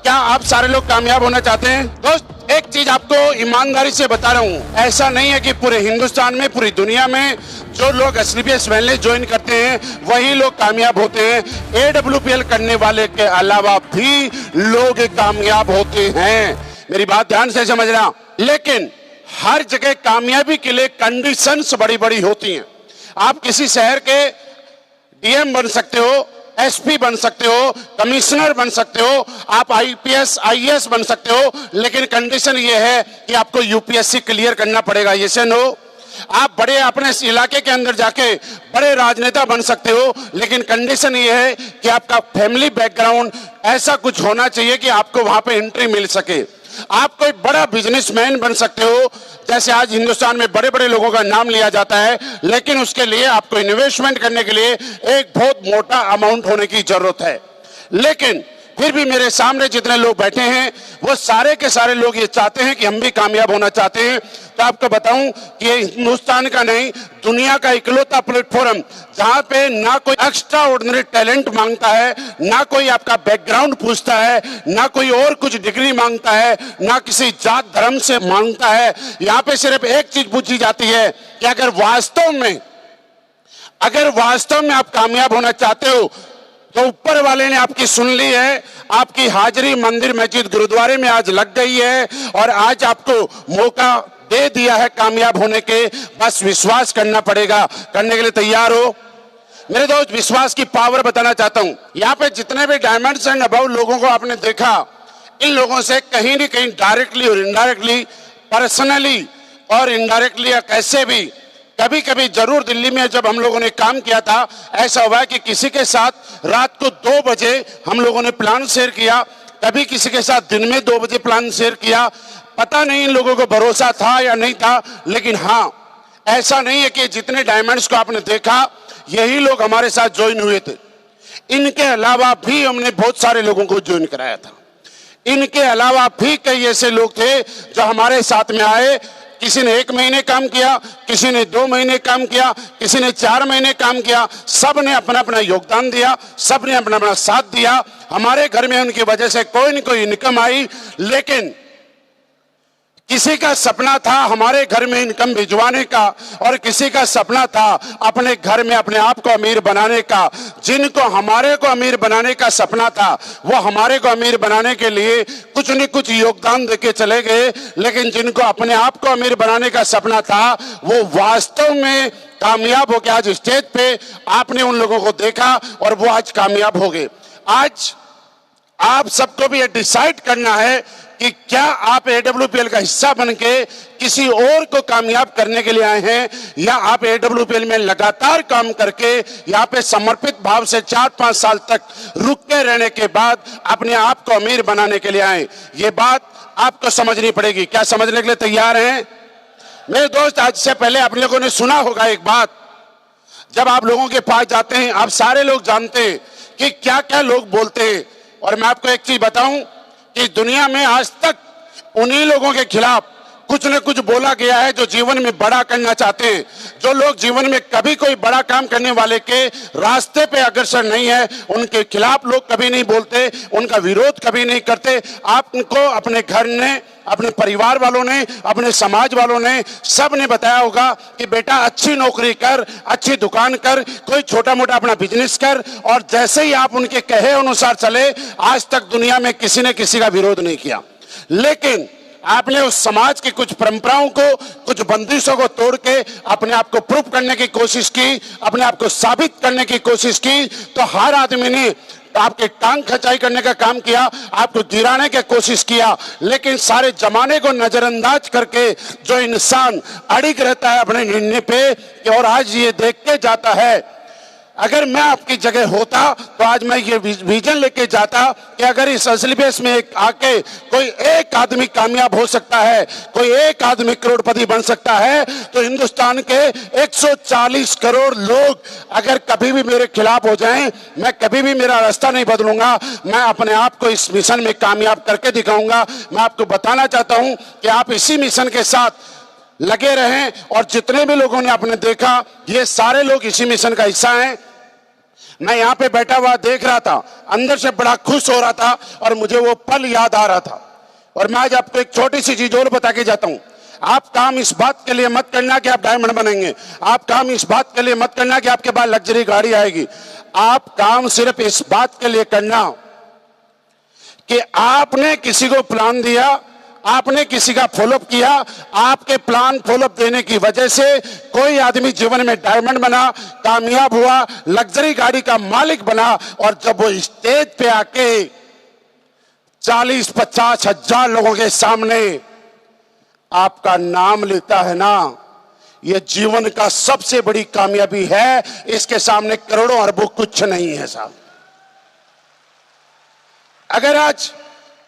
क्या आप सारे लोग कामयाब होना चाहते हैं? दोस्त, एक चीज आपको ईमानदारी से बता रहा हूँ, ऐसा नहीं है कि पूरे हिंदुस्तान में, पूरी दुनिया में जो लोग एसलीपीएस वेलनेस ज्वाइन करते हैं वही लोग कामयाब होते हैं। एडब्ल्यूपीएल करने वाले के अलावा भी लोग कामयाब होते हैं। मेरी बात ध्यान से समझना। लेकिन हर जगह कामयाबी के लिए कंडीशंस बड़ी बड़ी होती हैं। आप किसी शहर के डीएम बन सकते हो, एसपी बन सकते हो, कमिश्नर बन सकते हो, आप आईपीएस आईएएस बन सकते हो, लेकिन कंडीशन ये है कि आपको यूपीएससी क्लियर करना पड़ेगा। ये से नो। आप बड़े अपने इलाके के अंदर जाके बड़े राजनेता बन सकते हो, लेकिन कंडीशन ये है कि आपका फैमिली बैकग्राउंड ऐसा कुछ होना चाहिए कि आपको वहां पे एंट्री मिल सके। आप कोई बड़ा बिजनेसमैन बन सकते हो, जैसे आज हिंदुस्तान में बड़े बड़े लोगों का नाम लिया जाता है, लेकिन उसके लिए आपको इन्वेस्टमेंट करने के लिए एक बहुत मोटा अमाउंट होने की जरूरत है। लेकिन फिर भी मेरे सामने जितने लोग बैठे हैं वो सारे के सारे लोग ये चाहते हैं कि हम भी कामयाब होना चाहते हैं। तो आपको बताऊं कि ये हिंदुस्तान का नहीं, दुनिया का इकलौता प्लेटफॉर्म जहां पे ना कोई एक्स्ट्रा ऑर्डिनरी टैलेंट मांगता है, ना कोई आपका बैकग्राउंड पूछता है, ना कोई और कुछ डिग्री मांगता है, ना किसी जात धर्म से मांगता है। यहाँ पे सिर्फ एक चीज पूछी जाती है कि अगर वास्तव में आप कामयाब होना चाहते हो तो ऊपर वाले ने आपकी सुन ली है, आपकी हाजिरी मंदिर मस्जिद गुरुद्वारे में आज लग गई है और आज आपको मौका दे दिया है कामयाब होने के। बस विश्वास करना पड़ेगा। करने के लिए तैयार हो? मेरे दोस्त, विश्वास की पावर बताना चाहता हूं। यहाँ पे जितने भी डायमंड्स एंड अबव लोगों को आपने देखा, इन लोगों से कहीं न कहीं डायरेक्टली और इनडायरेक्टली, पर्सनली और इनडायरेक्टली या कैसे भी कभी कभी जरूर दिल्ली में जब हम लोगों ने काम किया था, ऐसा हुआ है कि किसी के साथ रात को 2 बजे हम लोगों ने प्लान शेयर किया, कभी किसी के साथ दिन में 2 बजे प्लान शेयर किया। पता नहीं इन लोगों को भरोसा था या नहीं था, लेकिन हाँ, ऐसा नहीं है कि जितने डायमंड्स को आपने देखा यही लोग हमारे साथ ज्वाइन हुए थे। इनके अलावा भी हमने बहुत सारे लोगों को ज्वाइन कराया था। इनके अलावा भी कई ऐसे लोग थे जो हमारे साथ में आए। किसी ने 1 महीने काम किया, किसी ने 2 महीने काम किया, किसी ने 4 महीने काम किया। सब ने अपना अपना योगदान दिया, सब ने अपना अपना साथ दिया। हमारे घर में उनकी वजह से कोई न कोई इनकम आई। लेकिन किसी का सपना था हमारे घर में इनकम भिजवाने का, और किसी का सपना था अपने घर में अपने आप को अमीर बनाने का। जिनको हमारे को अमीर बनाने का सपना था वो हमारे को अमीर बनाने के लिए कुछ न कुछ योगदान देके चले गए, लेकिन जिनको अपने आप को अमीर बनाने का सपना था वो वास्तव में कामयाब हो गए। आज स्टेज पे आपने उन लोगों को देखा और वो आज कामयाब हो गए। आज आप सबको भी ये डिसाइड करना है कि क्या आप एडब्ल्यूपीएल का हिस्सा बनके किसी और को कामयाब करने के लिए आए हैं, या आप एडब्ल्यूपीएल में लगातार काम करके यहाँ पे समर्पित भाव से 4-5 साल तक रुक के रहने के बाद अपने आप को अमीर बनाने के लिए आए। ये बात आपको समझनी पड़ेगी। क्या समझने के लिए तैयार हैं? मेरे दोस्त, आज से पहले आप लोगों ने सुना होगा एक बात, जब आप लोगों के पास जाते हैं आप सारे लोग जानते हैं कि क्या क्या लोग बोलते हैं। और मैं आपको एक चीज बताऊं कि दुनिया में आज तक उन्हीं लोगों के खिलाफ कुछ न कुछ बोला गया है जो जीवन में बड़ा करना चाहते हैं। जो लोग जीवन में कभी कोई बड़ा काम करने वाले के रास्ते पे अग्रसर नहीं है, उनके खिलाफ लोग कभी नहीं बोलते, उनका विरोध कभी नहीं करते। आपको अपने घर ने, अपने परिवार वालों ने, अपने समाज वालों ने, सब ने बताया होगा कि बेटा अच्छी नौकरी कर, अच्छी दुकान कर, कोई छोटा मोटा अपना बिजनेस कर, और जैसे ही आप उनके कहे अनुसार चले, आज तक दुनिया में किसी ने किसी का विरोध नहीं किया। लेकिन आपने उस समाज की कुछ परंपराओं को, कुछ बंदिशों को तोड़ के अपने आप को प्रूफ करने की कोशिश की, अपने आप को साबित करने की कोशिश की, तो हर आदमी ने आपके टांग खचाई करने का काम किया, आपको गिराने की कोशिश किया। लेकिन सारे जमाने को नजरअंदाज करके जो इंसान अड़िग रहता है अपने निर्णय पे, और आज ये देख के जाता है, अगर मैं आपकी जगह होता तो आज मैं ये विजन लेके जाता कि अगर इस एसलीपीएस में आके कोई एक आदमी कामयाब हो सकता है, कोई एक आदमी करोड़पति बन सकता है, तो हिंदुस्तान के 140 करोड़ लोग अगर कभी भी मेरे खिलाफ हो जाएं, मैं कभी भी मेरा रास्ता नहीं बदलूंगा। मैं अपने आप को इस मिशन में कामयाब करके दिखाऊंगा। मैं आपको बताना चाहता हूं कि आप इसी मिशन के साथ लगे रहें, और जितने भी लोगों ने आपने देखा ये सारे लोग इसी मिशन का हिस्सा हैं। मैं यहाँ पे बैठा हुआ देख रहा था, अंदर से बड़ा खुश हो रहा था और मुझे वो पल याद आ रहा था। और मैं आज आपको एक छोटी सी चीज और बता के जाता हूँ। आप काम इस बात के लिए मत करना कि आप डायमंड बनेंगे, आप काम इस बात के लिए मत करना कि आपके पास लग्जरी गाड़ी आएगी। आप काम सिर्फ इस बात के लिए करना कि आपने किसी को प्लान दिया, आपने किसी का फॉलोअप किया, आपके प्लान फॉलोअप देने की वजह से कोई आदमी जीवन में डायमंड बना, कामयाब हुआ, लग्जरी गाड़ी का मालिक बना। और जब वो स्टेज पे आके 40-50 हजार लोगों के सामने आपका नाम लेता है ना, ये जीवन का सबसे बड़ी कामयाबी है। इसके सामने करोड़ों अरबों कुछ नहीं है साहब। अगर आज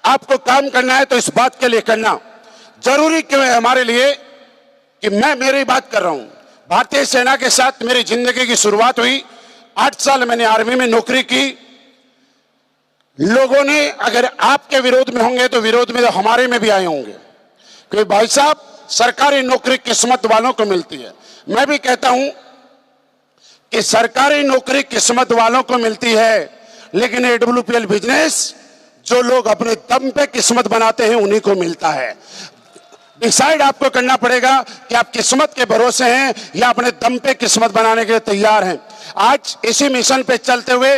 आपको काम करना है तो इस बात के लिए करना। जरूरी क्यों है हमारे लिए कि मैं मेरी बात कर रहा हूं। भारतीय सेना के साथ मेरी जिंदगी की शुरुआत हुई। 8 साल मैंने आर्मी में नौकरी की। लोगों ने अगर आपके विरोध में होंगे तो विरोध में तो हमारे में भी आए होंगे, क्योंकि भाई साहब सरकारी नौकरी किस्मत वालों को मिलती है। मैं भी कहता हूं कि सरकारी नौकरी किस्मत वालों को मिलती है, लेकिन AWPL बिजनेस जो लोग अपने दम पे किस्मत बनाते हैं उन्हीं को मिलता है। डिसाइड आपको करना पड़ेगा कि आप किस्मत के भरोसे हैं या अपने दम पे किस्मत बनाने के लिए तैयार हैं। आज इसी मिशन पे चलते हुए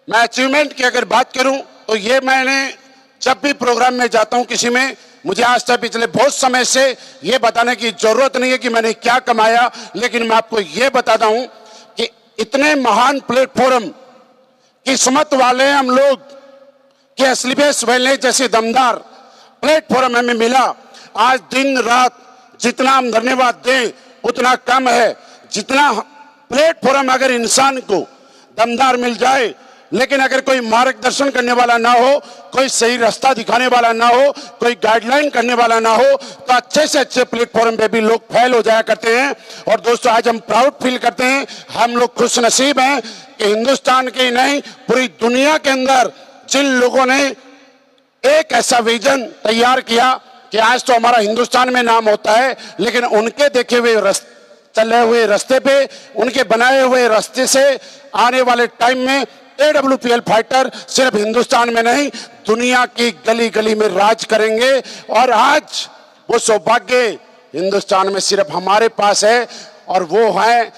मैं अचीवमेंट की अगर बात करूं तो ये मैंने जब भी प्रोग्राम में जाता हूं किसी में, मुझे आज तक पिछले बहुत समय से ये बताने की जरूरत नहीं है कि मैंने क्या कमाया, लेकिन मैं आपको ये बताता हूं कि इतने महान प्लेटफॉर्म किस्मत वाले हम लोग कि एसलीबीएस वेलनेस जैसे दमदार प्लेटफॉर्म हमें मिला। आज दिन रात जितना हम धन्यवाद दें उतना कम है। जितना प्लेटफॉर्म अगर इंसान को दमदार मिल जाए, लेकिन अगर कोई मार्गदर्शन करने वाला ना हो, कोई सही रास्ता दिखाने वाला ना हो, कोई गाइडलाइन करने वाला ना हो, तो अच्छे से अच्छे प्लेटफॉर्म पे भी लोग फेल हो जाया करते हैं। और दोस्तों आज हम प्राउड फील करते हैं, हम लोग खुश नसीब हैं कि हिंदुस्तान के ही नहीं पूरी दुनिया के अंदर जिन लोगों ने एक ऐसा विजन तैयार किया कि आज तो हमारा हिंदुस्तान में नाम होता है, लेकिन उनके देखे हुए चले हुए रास्ते पे, उनके बनाए हुए रास्ते से आने वाले टाइम में AWPL फाइटर सिर्फ हिंदुस्तान में नहीं दुनिया की गली गली में राज करेंगे। और आज वो सौभाग्य हिंदुस्तान में सिर्फ हमारे पास है, और वो है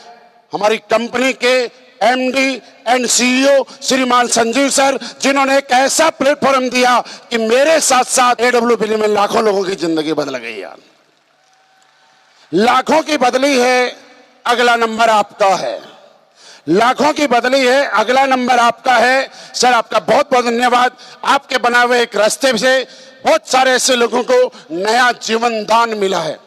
हमारी कंपनी के MD एंड CEO श्रीमान संजीव सर, जिन्होंने एक ऐसा प्लेटफॉर्म दिया कि मेरे साथ साथ AWPL में लाखों लोगों की जिंदगी बदल गई यार। लाखों की बदली है, अगला नंबर आपका है। लाखों की बदली है, अगला नंबर आपका है। सर आपका बहुत बहुत धन्यवाद। आपके बनाए हुए एक रास्ते से बहुत सारे ऐसे लोगों को नया जीवन दान मिला है।